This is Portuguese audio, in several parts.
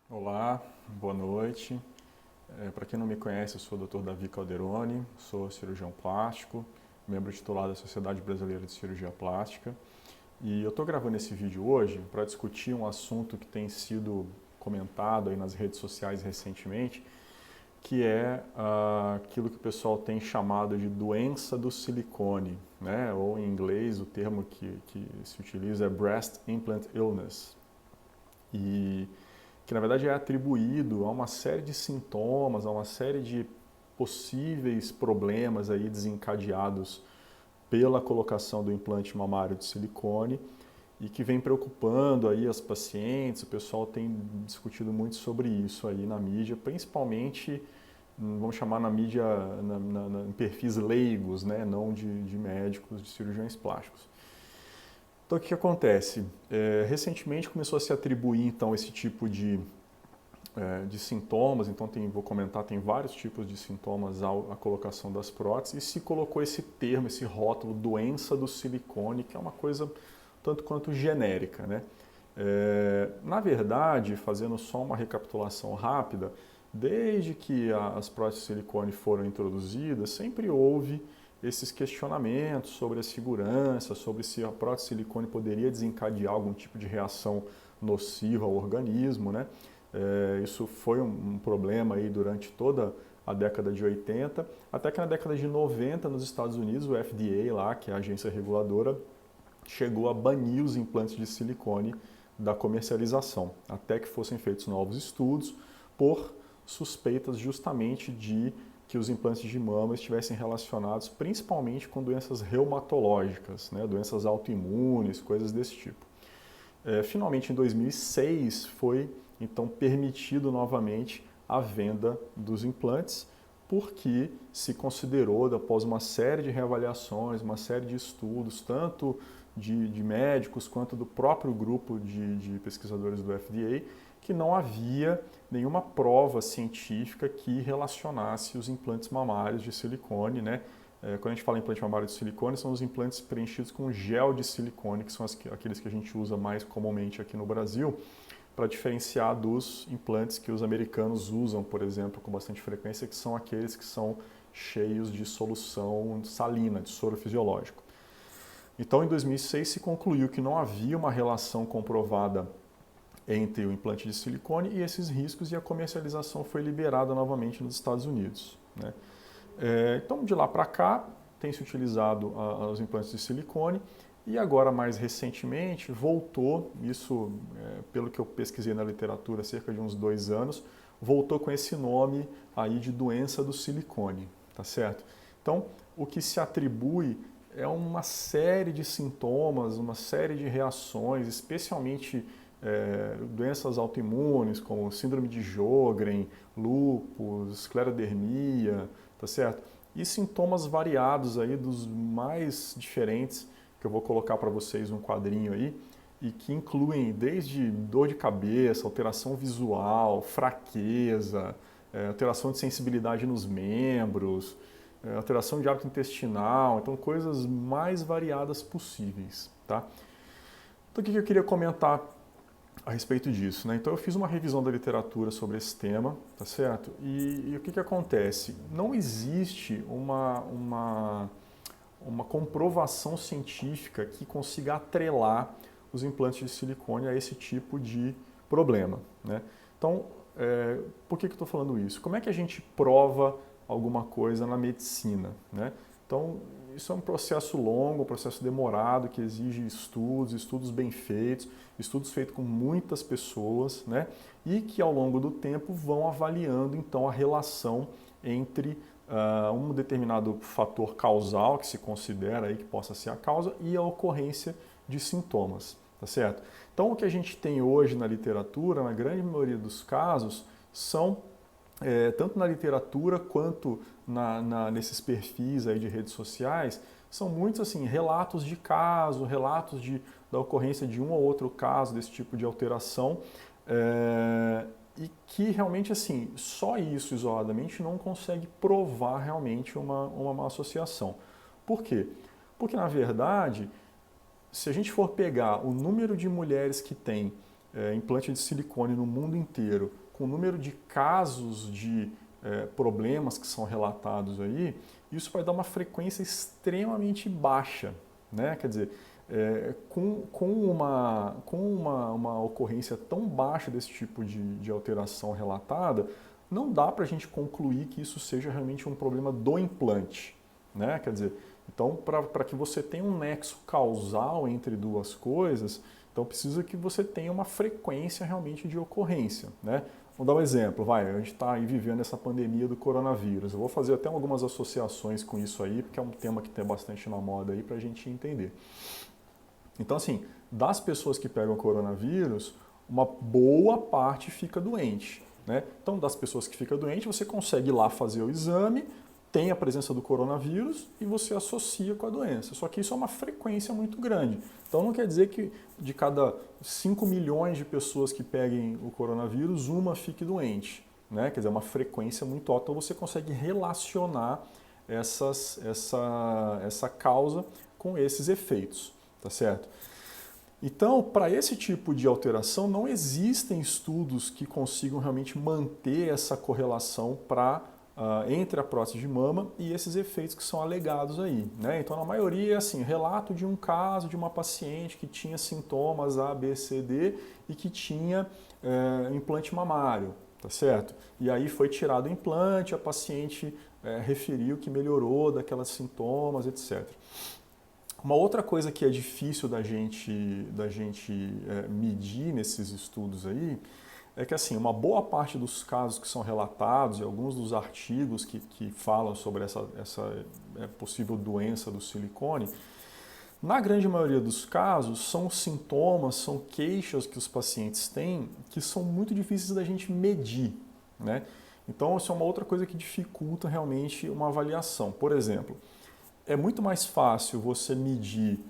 Olá, boa noite. Para quem não me conhece, eu sou o Dr. Davi Calderoni, sou cirurgião plástico, membro titular da Sociedade Brasileira de Cirurgia Plástica. E eu estou gravando esse vídeo hoje para discutir um assunto que tem sido comentado aí nas redes sociais recentemente, que é aquilo que o pessoal tem chamado de doença do silicone, né? Ou em inglês o termo que se utiliza é Breast Implant Illness. E que na verdade é atribuído a uma série de sintomas, a uma série de possíveis problemas aí desencadeados pela colocação do implante mamário de silicone e que vem preocupando aí as pacientes. O pessoal tem discutido muito sobre isso aí na mídia, principalmente, vamos chamar na mídia, em perfis leigos, né, não de médicos, de cirurgiões plásticos. Então, o que acontece? Recentemente começou a se atribuir, então, esse tipo de sintomas, então vou comentar, tem vários tipos de sintomas à colocação das próteses, e se colocou esse termo, esse rótulo, doença do silicone, que é uma coisa tanto quanto genérica, né? Na verdade, fazendo só uma recapitulação rápida, desde que as próteses de silicone foram introduzidas, sempre houve esses questionamentos sobre a segurança, sobre se a prótese de silicone poderia desencadear algum tipo de reação nociva ao organismo, né? Isso foi um problema aí durante toda a década de 80, até que na década de 90 nos Estados Unidos, o FDA lá, que é a agência reguladora, chegou a banir os implantes de silicone da comercialização, até que fossem feitos novos estudos por suspeitas justamente de que os implantes de mama estivessem relacionados principalmente com doenças reumatológicas, né, doenças autoimunes, coisas desse tipo. Finalmente, em 2006, foi então permitido novamente a venda dos implantes, porque se considerou, após uma série de reavaliações, uma série de estudos, tanto de médicos quanto do próprio grupo de pesquisadores do FDA, que não havia nenhuma prova científica que relacionasse os implantes mamários de silicone, né? Quando a gente fala em implante mamário de silicone, são os implantes preenchidos com gel de silicone, que são aqueles que a gente usa mais comumente aqui no Brasil, para diferenciar dos implantes que os americanos usam, por exemplo, com bastante frequência, que são aqueles que são cheios de solução salina, de soro fisiológico. Então, em 2006, se concluiu que não havia uma relação comprovada entre o implante de silicone e esses riscos, e a comercialização foi liberada novamente nos Estados Unidos, né? Então, de lá para cá, tem se utilizado os implantes de silicone e agora, mais recentemente, voltou, isso pelo que eu pesquisei na literatura, cerca de uns 2 anos, voltou com esse nome aí de doença do silicone, tá certo? Então, o que se atribui é uma série de sintomas, uma série de reações, especialmente doenças autoimunes, como síndrome de Sjögren, lúpus, esclerodermia, tá certo? E sintomas variados aí dos mais diferentes, que eu vou colocar para vocês um quadrinho aí, e que incluem desde dor de cabeça, alteração visual, fraqueza, alteração de sensibilidade nos membros, alteração de hábito intestinal, então coisas mais variadas possíveis, tá? Então o que eu queria comentar a respeito disso, né? Então eu fiz uma revisão da literatura sobre esse tema, tá certo? E o que acontece? Não existe uma comprovação científica que consiga atrelar os implantes de silicone a esse tipo de problema, né? Então, por que eu estou falando isso? Como é que a gente prova alguma coisa na medicina, né? Então, isso é um processo longo, um processo demorado, que exige estudos bem feitos, estudos feitos com muitas pessoas, né? E que ao longo do tempo vão avaliando então a relação entre um determinado fator causal que se considera aí que possa ser a causa e a ocorrência de sintomas, tá certo? Então o que a gente tem hoje na literatura, na grande maioria dos casos, são tanto na literatura quanto nesses perfis aí de redes sociais, são muitos assim, relatos de caso, relatos da ocorrência de um ou outro caso desse tipo de alteração, e que realmente assim, só isso isoladamente não consegue provar realmente uma associação. Por quê? Porque na verdade, se a gente for pegar o número de mulheres que têm implante de silicone no mundo inteiro, com o número de casos de problemas que são relatados aí, isso vai dar uma frequência extremamente baixa, né? Quer dizer, com uma ocorrência tão baixa desse tipo de alteração relatada, não dá para a gente concluir que isso seja realmente um problema do implante, né? Quer dizer, então para que você tenha um nexo causal entre duas coisas, então precisa que você tenha uma frequência realmente de ocorrência, né? Vamos dar um exemplo, a gente está aí vivendo essa pandemia do coronavírus. Eu vou fazer até algumas associações com isso aí, porque é um tema que tem bastante na moda aí para a gente entender. Então, assim, das pessoas que pegam coronavírus, uma boa parte fica doente, né? Então, das pessoas que ficam doentes, você consegue ir lá fazer o exame, tem a presença do coronavírus e você associa com a doença. Só que isso é uma frequência muito grande. Então não quer dizer que de cada 5 milhões de pessoas que peguem o coronavírus, uma fique doente, né? Quer dizer, é uma frequência muito alta. Então você consegue relacionar essa causa com esses efeitos, tá certo? Então, para esse tipo de alteração, não existem estudos que consigam realmente manter essa correlação entre a prótese de mama e esses efeitos que são alegados aí, né? Então, na maioria, assim, relato de um caso de uma paciente que tinha sintomas A, B, C, D e que tinha implante mamário, tá certo? E aí foi tirado o implante, a paciente referiu que melhorou daquelas sintomas, etc. Uma outra coisa que é difícil da gente medir nesses estudos aí é que, assim, uma boa parte dos casos que são relatados e alguns dos artigos que falam sobre essa possível doença do silicone, na grande maioria dos casos, são sintomas, são queixas que os pacientes têm que são muito difíceis da gente medir, né? Então, isso é uma outra coisa que dificulta realmente uma avaliação. Por exemplo, é muito mais fácil você medir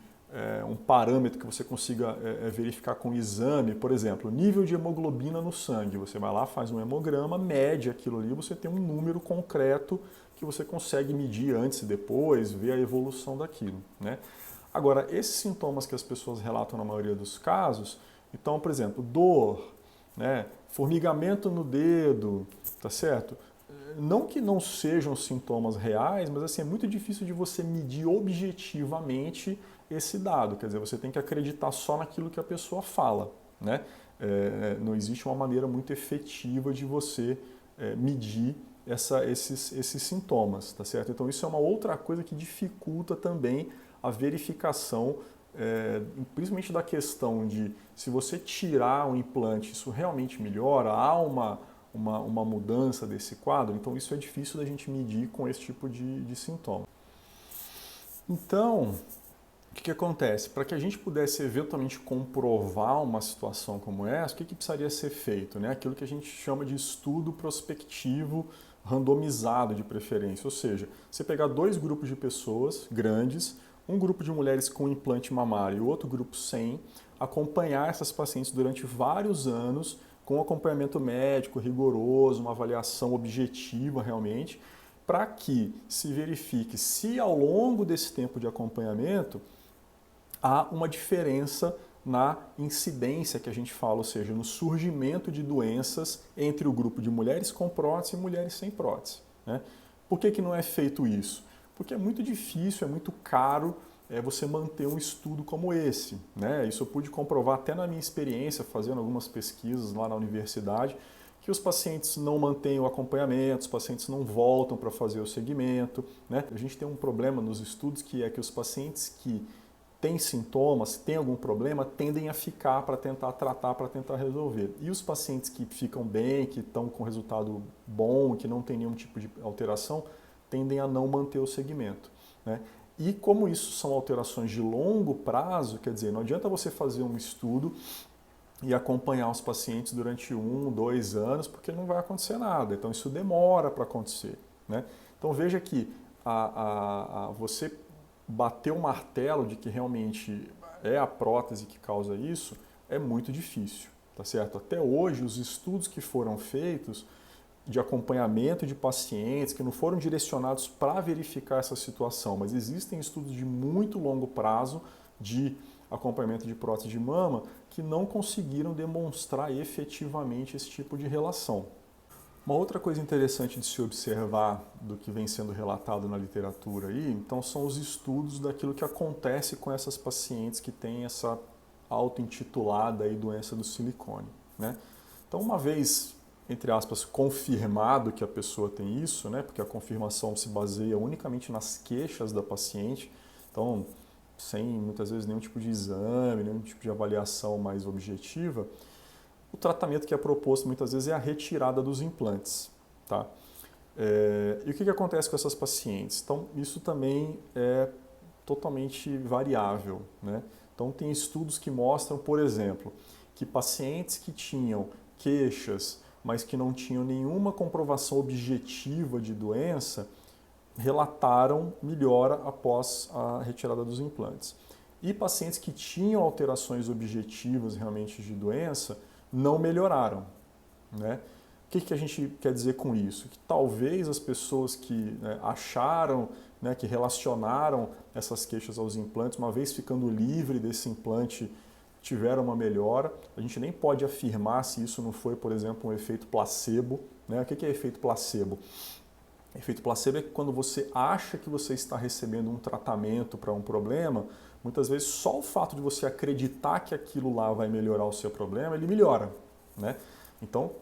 um parâmetro que você consiga verificar com o exame, por exemplo, nível de hemoglobina no sangue. Você vai lá, faz um hemograma, mede aquilo ali, você tem um número concreto que você consegue medir antes e depois, ver a evolução daquilo, né? Agora, esses sintomas que as pessoas relatam na maioria dos casos, então, por exemplo, dor, né, formigamento no dedo, tá certo? Não que não sejam sintomas reais, mas assim, é muito difícil de você medir objetivamente esse dado. Quer dizer, você tem que acreditar só naquilo que a pessoa fala, né? Não existe uma maneira muito efetiva de você medir esses sintomas, tá certo? Então isso é uma outra coisa que dificulta também a verificação, principalmente da questão de se você tirar o implante, isso realmente melhora, há uma mudança desse quadro, então isso é difícil da gente medir com esse tipo de sintoma. Então, o que acontece? Para que a gente pudesse eventualmente comprovar uma situação como essa, o que precisaria ser feito, né? Aquilo que a gente chama de estudo prospectivo randomizado de preferência, ou seja, você pegar dois grupos de pessoas grandes, um grupo de mulheres com implante mamário e outro grupo sem, acompanhar essas pacientes durante vários anos com acompanhamento médico rigoroso, uma avaliação objetiva realmente, para que se verifique se ao longo desse tempo de acompanhamento há uma diferença na incidência que a gente fala, ou seja, no surgimento de doenças entre o grupo de mulheres com prótese e mulheres sem prótese, né? Por que não é feito isso? Porque é muito difícil, é muito caro você manter um estudo como esse, né? Isso eu pude comprovar até na minha experiência, fazendo algumas pesquisas lá na universidade, que os pacientes não mantêm o acompanhamento, os pacientes não voltam para fazer o segmento, né? A gente tem um problema nos estudos que é que os pacientes que têm sintomas, têm algum problema, tendem a ficar para tentar tratar, para tentar resolver. E os pacientes que ficam bem, que estão com resultado bom, que não tem nenhum tipo de alteração, tendem a não manter o segmento, né? E como isso são alterações de longo prazo, quer dizer, não adianta você fazer um estudo e acompanhar os pacientes durante 1, 2 anos, porque não vai acontecer nada. Então isso demora para acontecer, né? Então veja que você bater o martelo de que realmente é a prótese que causa isso é muito difícil, tá certo? Até hoje os estudos que foram feitos de acompanhamento de pacientes que não foram direcionados para verificar essa situação, mas existem estudos de muito longo prazo de acompanhamento de prótese de mama que não conseguiram demonstrar efetivamente esse tipo de relação. Uma outra coisa interessante de se observar do que vem sendo relatado na literatura aí, então são os estudos daquilo que acontece com essas pacientes que têm essa auto-intitulada aí doença do silicone, né? Então, uma vez, entre aspas, confirmado que a pessoa tem isso, né? Porque a confirmação se baseia unicamente nas queixas da paciente, então, sem muitas vezes nenhum tipo de exame, nenhum tipo de avaliação mais objetiva, o tratamento que é proposto muitas vezes é a retirada dos implantes, tá? E o que acontece com essas pacientes? Então, isso também é totalmente variável, né? Então, tem estudos que mostram, por exemplo, que pacientes que tinham queixas, mas que não tinham nenhuma comprovação objetiva de doença, relataram melhora após a retirada dos implantes. E pacientes que tinham alterações objetivas realmente de doença, não melhoraram, né? O que a gente quer dizer com isso? Que talvez as pessoas que acharam, né, que relacionaram essas queixas aos implantes, uma vez ficando livre desse implante, tiveram uma melhora. A gente nem pode afirmar se isso não foi, por exemplo, um efeito placebo, né? O que é efeito placebo? Efeito placebo é que quando você acha que você está recebendo um tratamento para um problema, muitas vezes só o fato de você acreditar que aquilo lá vai melhorar o seu problema, ele melhora, né? Então,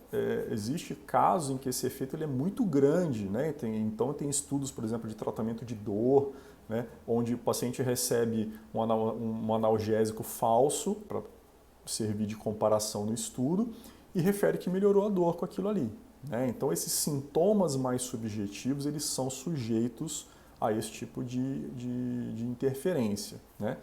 existe casos em que esse efeito ele é muito grande, né? Então, tem estudos, por exemplo, de tratamento de dor, né? Onde o paciente recebe um analgésico falso, para servir de comparação no estudo, e refere que melhorou a dor com aquilo ali, né? Então, esses sintomas mais subjetivos, eles são sujeitos a esse tipo de interferência, né?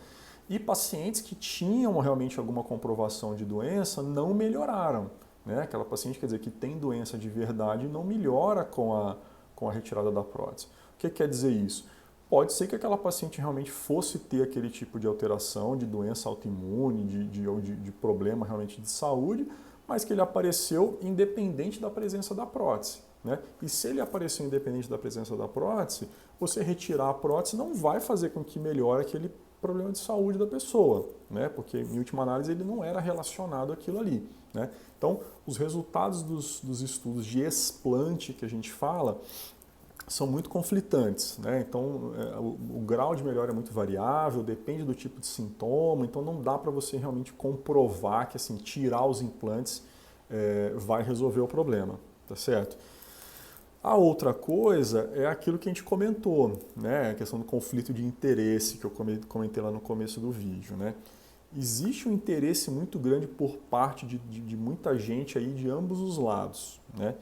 E pacientes que tinham realmente alguma comprovação de doença não melhoraram, né? Aquela paciente, quer dizer, que tem doença de verdade não melhora com a retirada da prótese. O que quer dizer isso? Pode ser que aquela paciente realmente fosse ter aquele tipo de alteração, de doença autoimune, de problema realmente de saúde, mas que ele apareceu independente da presença da prótese, né? E se ele apareceu independente da presença da prótese, você retirar a prótese não vai fazer com que melhore aquele problema de saúde da pessoa, né? Porque em última análise ele não era relacionado àquilo ali, né? Então, os resultados dos estudos de explante que a gente fala são muito conflitantes, né? Então, o grau de melhora é muito variável, depende do tipo de sintoma, então não dá para você realmente comprovar que assim, tirar os implantes vai resolver o problema, tá certo? A outra coisa é aquilo que a gente comentou, né? A questão do conflito de interesse que eu comentei lá no começo do vídeo, né? Existe um interesse muito grande por parte de muita gente aí de ambos os lados, né?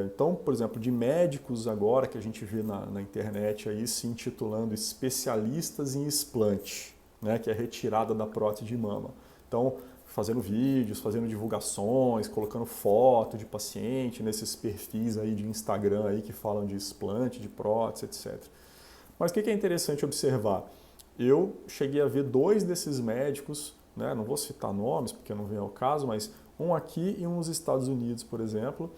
Então, por exemplo, de médicos agora que a gente vê na internet aí se intitulando especialistas em explante, né? Que é retirada da prótese de mama. Então, fazendo vídeos, fazendo divulgações, colocando foto de paciente nesses perfis aí de Instagram aí que falam de explante, de prótese, etc. Mas o que é interessante observar? Eu cheguei a ver 2 desses médicos, né? Não vou citar nomes porque não vem ao caso, mas um aqui e um nos Estados Unidos, por exemplo,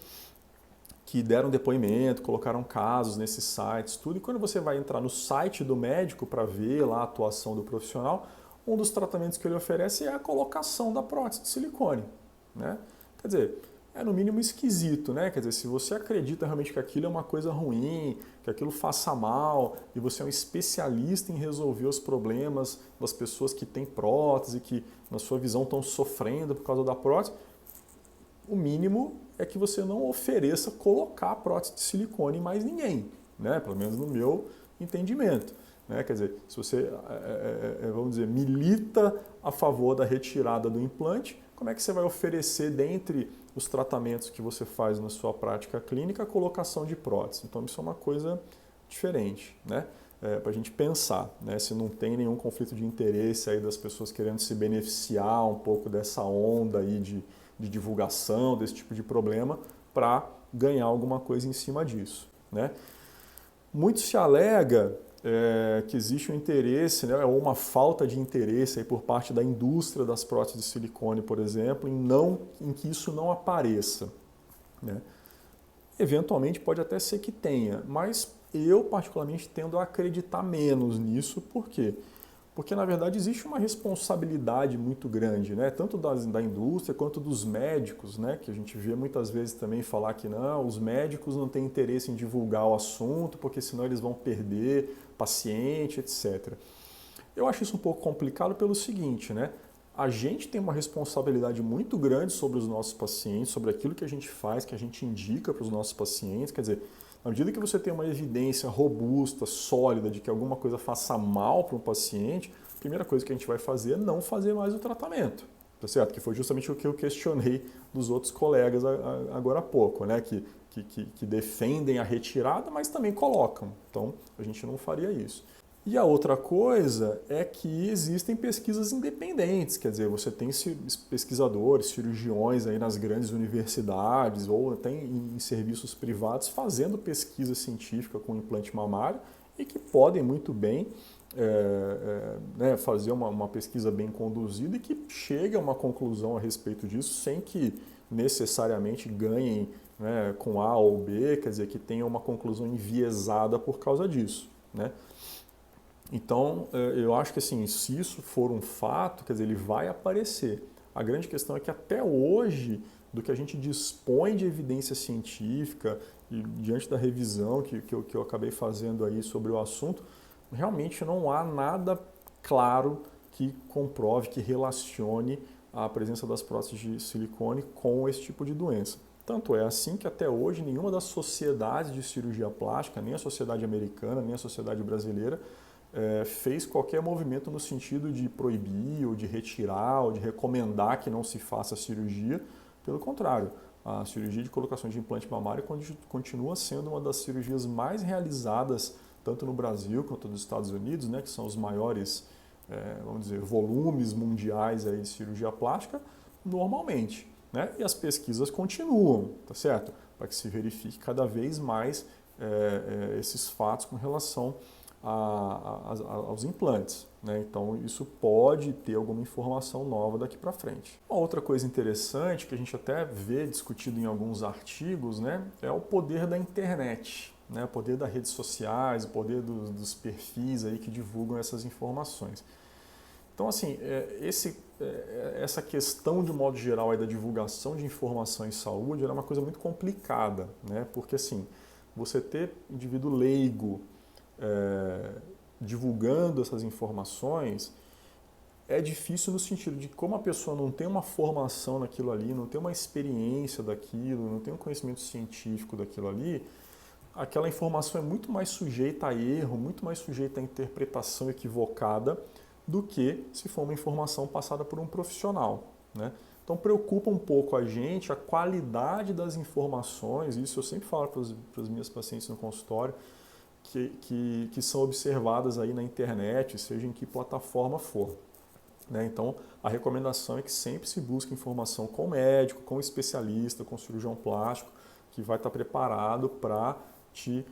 que deram depoimento, colocaram casos nesses sites, tudo. E quando você vai entrar no site do médico para ver lá a atuação do profissional, um dos tratamentos que ele oferece é a colocação da prótese de silicone, né? Quer dizer, é no mínimo esquisito, né? Quer dizer, se você acredita realmente que aquilo é uma coisa ruim, que aquilo faça mal, e você é um especialista em resolver os problemas das pessoas que têm prótese, que na sua visão estão sofrendo por causa da prótese, o mínimo é que você não ofereça colocar a prótese de silicone em mais ninguém, né? Pelo menos no meu entendimento, né? Quer dizer, se você, vamos dizer, milita a favor da retirada do implante, como é que você vai oferecer dentre os tratamentos que você faz na sua prática clínica a colocação de prótese? Então isso é uma coisa diferente, né? Para a gente pensar, né? Se não tem nenhum conflito de interesse aí das pessoas querendo se beneficiar um pouco dessa onda aí de divulgação desse tipo de problema para ganhar alguma coisa em cima disso, né? Muito se alega que existe um interesse, né, ou uma falta de interesse aí por parte da indústria das próteses de silicone, por exemplo, em que isso não apareça, né? Eventualmente pode até ser que tenha, mas eu particularmente tendo a acreditar menos nisso, por quê? Porque, na verdade, existe uma responsabilidade muito grande, né? Tanto da indústria quanto dos médicos, né? Que a gente vê muitas vezes também falar que não, os médicos não têm interesse em divulgar o assunto, porque senão eles vão perder paciente, etc. Eu acho isso um pouco complicado pelo seguinte, né? A gente tem uma responsabilidade muito grande sobre os nossos pacientes, sobre aquilo que a gente faz, que a gente indica para os nossos pacientes. Quer dizer, na medida que você tem uma evidência robusta, sólida, de que alguma coisa faça mal para um paciente, a primeira coisa que a gente vai fazer é não fazer mais o tratamento. Tá certo? Que foi justamente o que eu questionei dos outros colegas agora há pouco, né? Que defendem a retirada, mas também colocam. Então, a gente não faria isso. E a outra coisa é que existem pesquisas independentes, quer dizer, você tem pesquisadores, cirurgiões aí nas grandes universidades ou até em serviços privados fazendo pesquisa científica com implante mamário e que podem muito bem né, fazer uma pesquisa bem conduzida e que chegue a uma conclusão a respeito disso sem que necessariamente ganhem, né, com A ou B, quer dizer, que tenha uma conclusão enviesada por causa disso, né? Então, eu acho que assim, se isso for um fato, quer dizer, ele vai aparecer. A grande questão é que até hoje, do que a gente dispõe de evidência científica e diante da revisão que eu acabei fazendo aí sobre o assunto, realmente não há nada claro que comprove, que relacione a presença das próteses de silicone com esse tipo de doença. Tanto é assim que até hoje nenhuma das sociedades de cirurgia plástica, nem a sociedade americana, nem a sociedade brasileira, fez qualquer movimento no sentido de proibir, ou de retirar, ou de recomendar que não se faça cirurgia. Pelo contrário, a cirurgia de colocação de implante mamário continua sendo uma das cirurgias mais realizadas, tanto no Brasil quanto nos Estados Unidos, né, que são os maiores, vamos dizer, volumes mundiais aí de cirurgia plástica, normalmente. Né? E as pesquisas continuam, tá certo? Para que se verifique cada vez mais esses fatos com relação aos implantes, né? Então isso pode ter alguma informação nova daqui para frente. Uma outra coisa interessante que a gente até vê discutido em alguns artigos, né, é o poder da internet, né, o poder das redes sociais, o poder dos perfis aí que divulgam essas informações. Então assim, essa questão de modo geral aí da divulgação de informação em saúde era uma coisa muito complicada, né, porque assim, você ter indivíduo leigo divulgando essas informações é difícil no sentido de como a pessoa não tem uma formação naquilo ali, não tem uma experiência daquilo, não tem um conhecimento científico daquilo ali, aquela informação é muito mais sujeita a erro, muito mais sujeita a interpretação equivocada do que se for uma informação passada por um profissional, né? Então preocupa um pouco a gente a qualidade das informações, isso eu sempre falo para as minhas pacientes no consultório, que são observadas aí na internet, seja em que plataforma for. Né? Então, a recomendação é que sempre se busque informação com o médico, com o especialista, com o cirurgião plástico, que vai estar preparado para te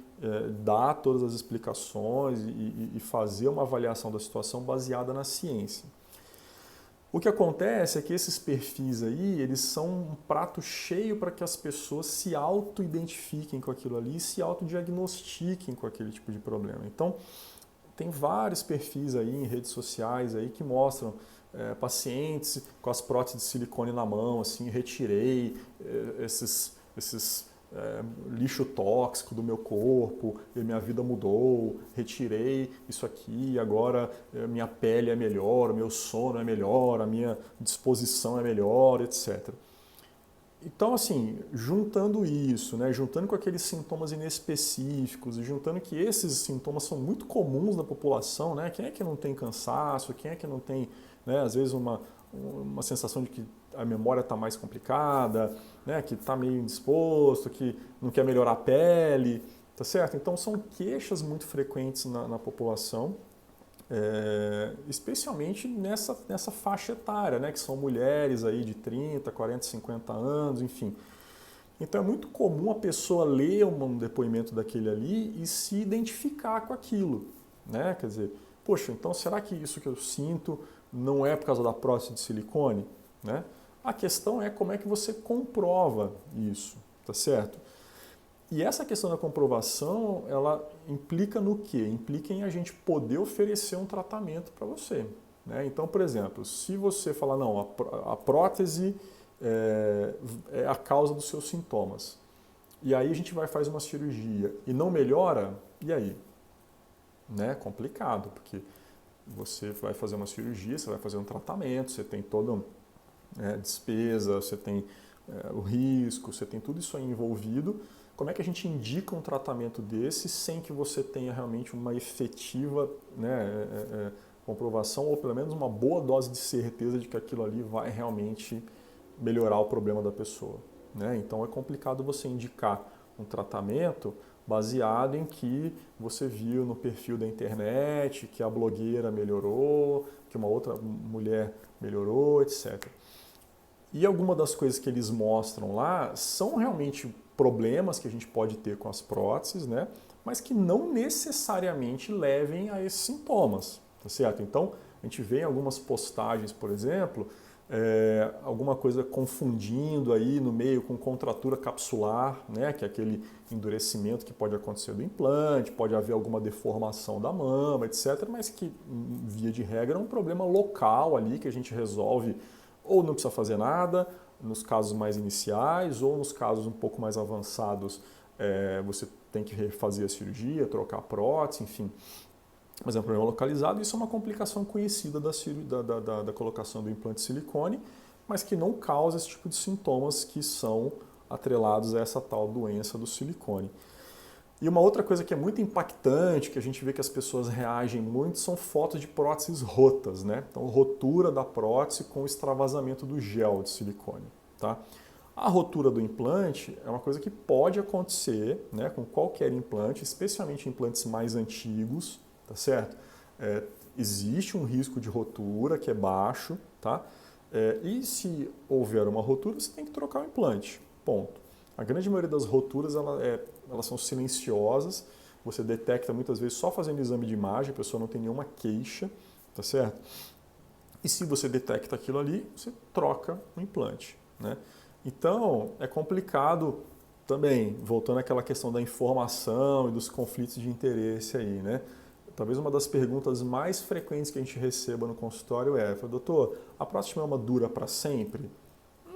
dar todas as explicações e fazer uma avaliação da situação baseada na ciência. O que acontece é que esses perfis aí, eles são um prato cheio para que as pessoas se auto-identifiquem com aquilo ali e se autodiagnostiquem com aquele tipo de problema. Então, tem vários perfis aí em redes sociais aí que mostram pacientes com as próteses de silicone na mão, assim, retirei esses lixo tóxico do meu corpo, e minha vida mudou, retirei isso aqui, agora minha pele é melhor, o meu sono é melhor, a minha disposição é melhor, etc. Então, assim, juntando isso, né, juntando com aqueles sintomas inespecíficos e juntando que esses sintomas são muito comuns na população, né, quem é que não tem cansaço, quem é que não tem, né, às vezes uma sensação de que a memória está mais complicada, né, que está meio indisposto, que não quer melhorar a pele, tá certo? Então são queixas muito frequentes na população, especialmente nessa faixa etária, né, que são mulheres aí de 30, 40, 50 anos, enfim. Então é muito comum a pessoa ler um depoimento daquele ali e se identificar com aquilo, né? Quer dizer, poxa, então será que isso que eu sinto não é por causa da prótese de silicone, né? A questão é como é que você comprova isso, tá certo? E essa questão da comprovação, ela implica no quê? Implica em a gente poder oferecer um tratamento para você, né? Então, por exemplo, se você falar, não, a prótese é a causa dos seus sintomas, e aí a gente vai fazer uma cirurgia e não melhora, e aí? Né? Complicado, porque você vai fazer uma cirurgia, você vai fazer um tratamento, você tem toda despesa, você tem o risco, você tem tudo isso aí envolvido. Como é que a gente indica um tratamento desse sem que você tenha realmente uma efetiva, né, comprovação ou pelo menos uma boa dose de certeza de que aquilo ali vai realmente melhorar o problema da pessoa, né? Então é complicado você indicar um tratamento baseado em que você viu no perfil da internet que a blogueira melhorou, que uma outra mulher melhorou, etc. E alguma das coisas que eles mostram lá são realmente problemas que a gente pode ter com as próteses, né? Mas que não necessariamente levem a esses sintomas, tá certo? Então, a gente vê em algumas postagens, por exemplo, alguma coisa confundindo aí no meio com contratura capsular, né? Que é aquele endurecimento que pode acontecer do implante, pode haver alguma deformação da mama, etc. Mas que, via de regra, é um problema local ali que a gente resolve ou não precisa fazer nada, nos casos mais iniciais, ou nos casos um pouco mais avançados, você tem que refazer a cirurgia, trocar a prótese, enfim. Mas é um problema localizado e isso é uma complicação conhecida da colocação do implante de silicone, mas que não causa esse tipo de sintomas que são atrelados a essa tal doença do silicone. E uma outra coisa que é muito impactante, que a gente vê que as pessoas reagem muito, são fotos de próteses rotas, né? Então, rotura da prótese com extravasamento do gel de silicone, tá? A rotura do implante é uma coisa que pode acontecer, né, com qualquer implante, especialmente implantes mais antigos, tá certo? Existe um risco de rotura que é baixo, tá? E se houver uma rotura, você tem que trocar o implante, ponto. A grande maioria das roturas elas são silenciosas, você detecta muitas vezes só fazendo exame de imagem, a pessoa não tem nenhuma queixa, tá certo? E se você detecta aquilo ali, você troca o implante, né? Então, é complicado também, voltando àquela questão da informação e dos conflitos de interesse aí, né? Talvez uma das perguntas mais frequentes que a gente receba no consultório doutor, a prótese de mama dura para sempre?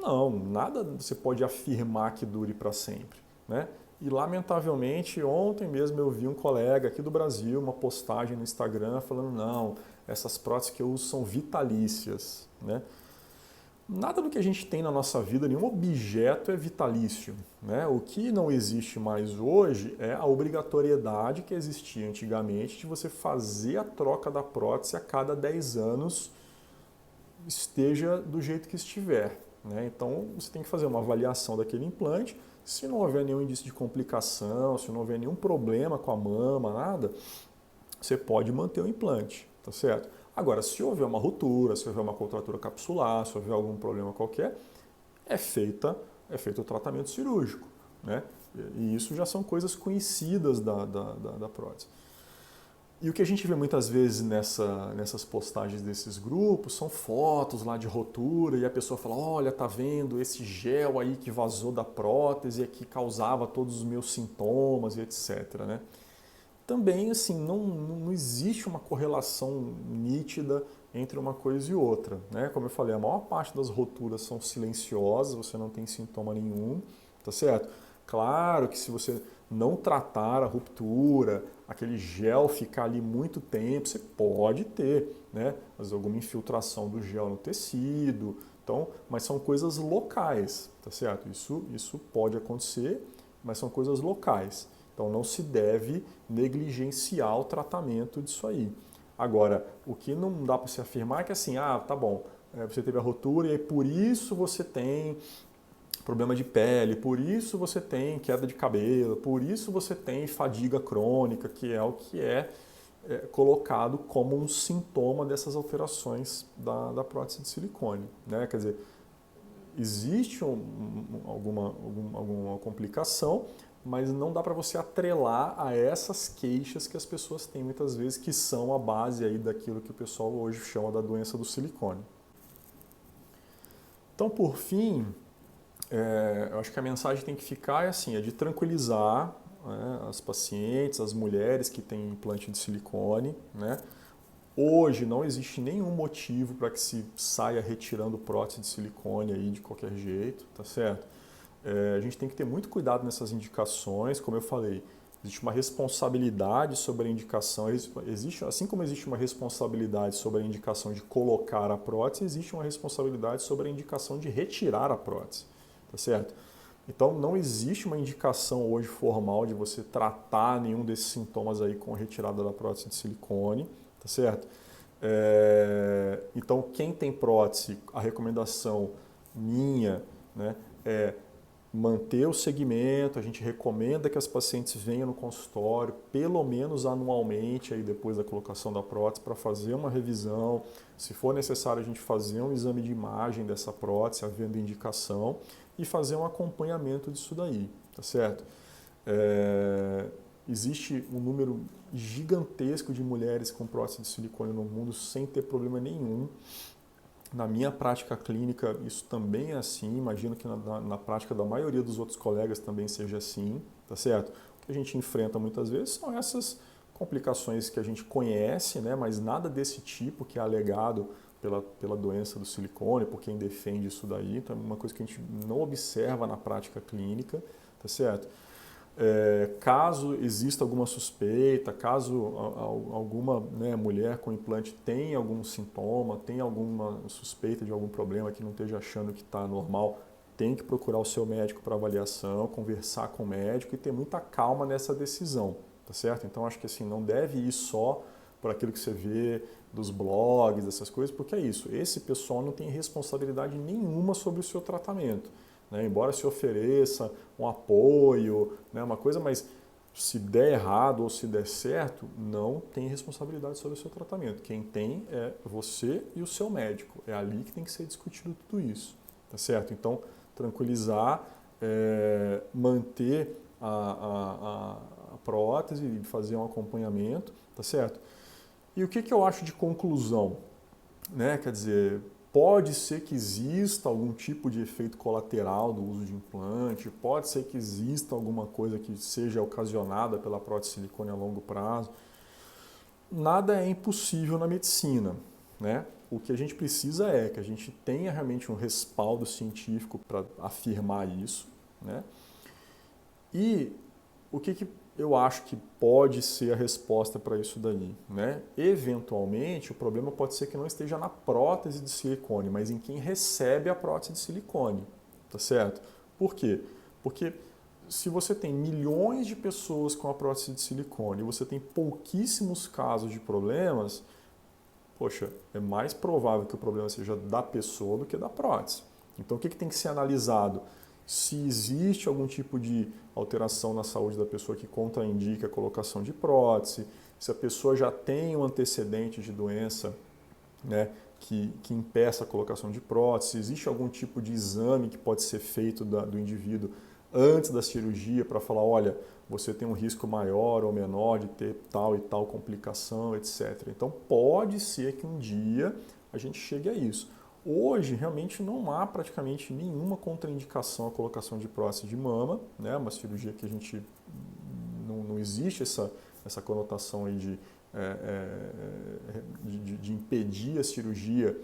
Não, nada você pode afirmar que dure para sempre, né? E lamentavelmente ontem mesmo eu vi um colega aqui do Brasil, uma postagem no Instagram falando não, essas próteses que eu uso são vitalícias, né? Nada do que a gente tem na nossa vida, nenhum objeto é vitalício, né? O que não existe mais hoje é a obrigatoriedade que existia antigamente de você fazer a troca da prótese a cada 10 anos, esteja do jeito que estiver, né? Então você tem que fazer uma avaliação daquele implante. Se não houver nenhum indício de complicação, se não houver nenhum problema com a mama, nada, você pode manter o implante, tá certo? Agora, se houver uma ruptura, se houver uma contratura capsular, se houver algum problema qualquer, é feito o tratamento cirúrgico, né? E isso já são coisas conhecidas da prótese. E o que a gente vê muitas vezes nessas postagens desses grupos são fotos lá de rotura e a pessoa fala, olha, tá vendo esse gel aí que vazou da prótese e que causava todos os meus sintomas e etc, né? Também, assim, não existe uma correlação nítida entre uma coisa e outra, né? Como eu falei, a maior parte das roturas são silenciosas, você não tem sintoma nenhum, tá certo? Claro que se você não tratar a ruptura, aquele gel ficar ali muito tempo, você pode ter, né? Mas alguma infiltração do gel no tecido, então, mas são coisas locais, tá certo? Isso pode acontecer, mas são coisas locais. Então não se deve negligenciar o tratamento disso aí. Agora, o que não dá para se afirmar é que assim, tá bom, você teve a rotura e aí por isso você tem problema de pele, por isso você tem queda de cabelo, por isso você tem fadiga crônica, que é o que é colocado como um sintoma dessas alterações da prótese de silicone, né? Quer dizer, existe alguma complicação, mas não dá para você atrelar a essas queixas que as pessoas têm muitas vezes, que são a base aí daquilo que o pessoal hoje chama da doença do silicone. Então, por fim, eu acho que a mensagem tem que ficar assim, é de tranquilizar, né, as pacientes, as mulheres que têm implante de silicone, né? Hoje não existe nenhum motivo para que se saia retirando prótese de silicone aí de qualquer jeito, tá certo? A gente tem que ter muito cuidado nessas indicações, como eu falei, existe uma responsabilidade sobre a indicação, assim como existe uma responsabilidade sobre a indicação de colocar a prótese, existe uma responsabilidade sobre a indicação de retirar a prótese, tá certo? Então não existe uma indicação hoje formal de você tratar nenhum desses sintomas aí com a retirada da prótese de silicone, tá certo? Então quem tem prótese, a recomendação minha, né, é manter o segmento, a gente recomenda que as pacientes venham no consultório pelo menos anualmente aí depois da colocação da prótese para fazer uma revisão, se for necessário a gente fazer um exame de imagem dessa prótese, havendo indicação, e fazer um acompanhamento disso daí, tá certo? Existe um número gigantesco de mulheres com prótese de silicone no mundo sem ter problema nenhum. Na minha prática clínica, isso também é assim. Imagino que na prática da maioria dos outros colegas também seja assim, tá certo? O que a gente enfrenta muitas vezes são essas complicações que a gente conhece, né? Mas nada desse tipo que é alegado pela doença do silicone, por quem defende isso daí. Então, é uma coisa que a gente não observa na prática clínica, tá certo? Caso exista alguma suspeita, caso alguma, né, mulher com implante tenha algum sintoma, tenha alguma suspeita de algum problema que não esteja achando que está normal, tem que procurar o seu médico para avaliação, conversar com o médico e ter muita calma nessa decisão, tá certo? Então acho que assim, não deve ir só por aquilo que você vê dos blogs, dessas coisas, porque é isso, esse pessoal não tem responsabilidade nenhuma sobre o seu tratamento. Né? Embora se ofereça um apoio, né, uma coisa, mas se der errado ou se der certo, não tem responsabilidade sobre o seu tratamento. Quem tem é você e o seu médico. É ali que tem que ser discutido tudo isso, tá certo? Então, tranquilizar, manter a prótese e fazer um acompanhamento, tá certo? E o que eu acho de conclusão? Né? Quer dizer, pode ser que exista algum tipo de efeito colateral do uso de implante, pode ser que exista alguma coisa que seja ocasionada pela prótese de silicone a longo prazo. Nada é impossível na medicina, né? O que a gente precisa é que a gente tenha realmente um respaldo científico para afirmar isso, né? E o que eu acho que pode ser a resposta para isso daí, né? Eventualmente, o problema pode ser que não esteja na prótese de silicone, mas em quem recebe a prótese de silicone, tá certo? Por quê? Porque se você tem milhões de pessoas com a prótese de silicone e você tem pouquíssimos casos de problemas, poxa, é mais provável que o problema seja da pessoa do que da prótese. Então, o que tem que ser analisado? Se existe algum tipo de alteração na saúde da pessoa que contraindica a colocação de prótese, se a pessoa já tem um antecedente de doença, né, que impeça a colocação de prótese, existe algum tipo de exame que pode ser feito do indivíduo antes da cirurgia para falar, olha, você tem um risco maior ou menor de ter tal e tal complicação, etc. Então pode ser que um dia a gente chegue a isso. Hoje, realmente, não há praticamente nenhuma contraindicação à colocação de prótese de mama, né? Uma cirurgia que a gente não existe essa conotação aí de impedir a cirurgia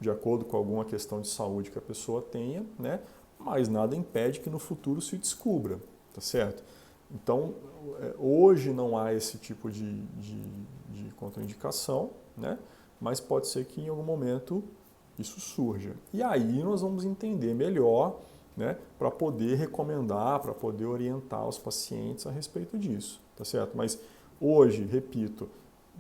de acordo com alguma questão de saúde que a pessoa tenha, né? Mas nada impede que no futuro se descubra, tá certo? Então, hoje não há esse tipo de contraindicação, né? Mas pode ser que em algum momento isso surja. E aí nós vamos entender melhor, né, para poder recomendar, para poder orientar os pacientes a respeito disso, tá certo? Mas hoje, repito,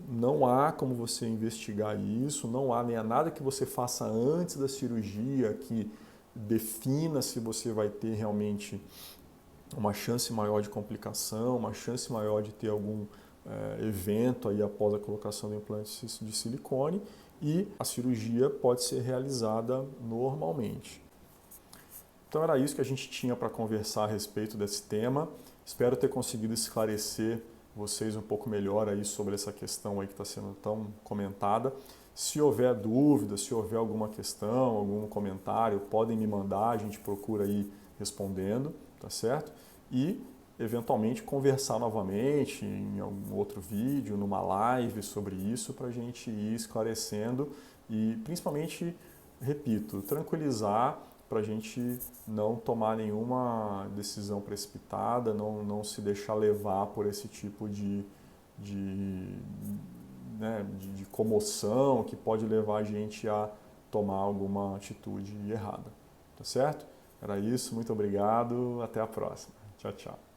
não há como você investigar isso, não há nem nada que você faça antes da cirurgia que defina se você vai ter realmente uma chance maior de complicação, uma chance maior de ter algum evento aí após a colocação do implante de silicone, e a cirurgia pode ser realizada normalmente. Então era isso que a gente tinha para conversar a respeito desse tema. Espero ter conseguido esclarecer vocês um pouco melhor aí sobre essa questão aí que está sendo tão comentada. Se houver dúvida, se houver alguma questão, algum comentário, podem me mandar, a gente procura aí respondendo, tá certo? E eventualmente conversar novamente em algum outro vídeo, numa live sobre isso, para a gente ir esclarecendo e principalmente, repito, tranquilizar para a gente não tomar nenhuma decisão precipitada, não se deixar levar por esse tipo de, de comoção que pode levar a gente a tomar alguma atitude errada. Tá certo? Era isso, muito obrigado, até a próxima. Tchau, tchau.